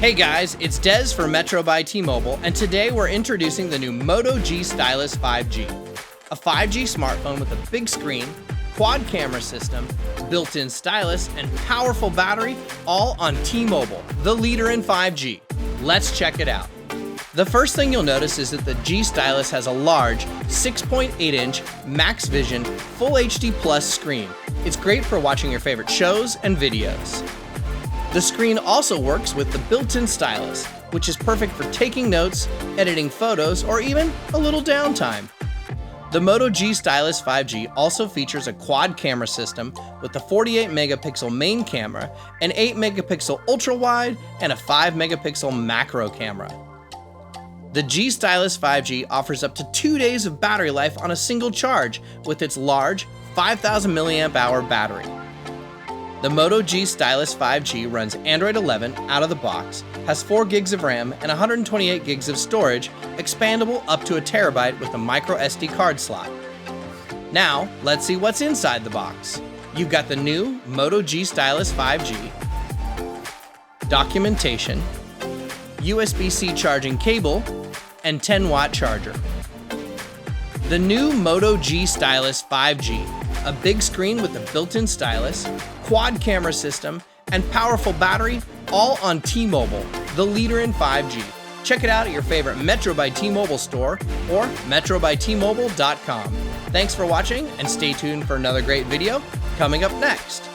Hey guys, it's Dez for Metro by T-Mobile, and today we're introducing the new Moto G Stylus 5G. A 5G smartphone with a big screen, quad camera system, built-in stylus, and powerful battery, all on T-Mobile, the leader in 5G. Let's check it out. The first thing you'll notice is that the G Stylus has a large 6.8-inch Max Vision Full HD Plus screen. It's great for watching your favorite shows and videos. The screen also works with the built-in stylus, which is perfect for taking notes, editing photos, or even a little downtime. The Moto G Stylus 5G also features a quad camera system with a 48-megapixel main camera, an 8-megapixel ultra-wide, and a 5-megapixel macro camera. The G Stylus 5G offers up to 2 days of battery life on a single charge with its large 5,000 mAh battery. The Moto G Stylus 5G runs Android 11 out of the box, has 4 gigs of RAM and 128 gigs of storage, expandable up to a terabyte with a micro SD card slot. Now, let's see what's inside the box. You've got the new Moto G Stylus 5G, documentation, USB-C charging cable, and 10-watt charger. The new Moto G Stylus 5G, a big screen with a built-in stylus, quad camera system, and powerful battery, all on T-Mobile, the leader in 5G. Check it out at your favorite Metro by T-Mobile store or metrobytmobile.com. Thanks for watching, and stay tuned for another great video coming up next.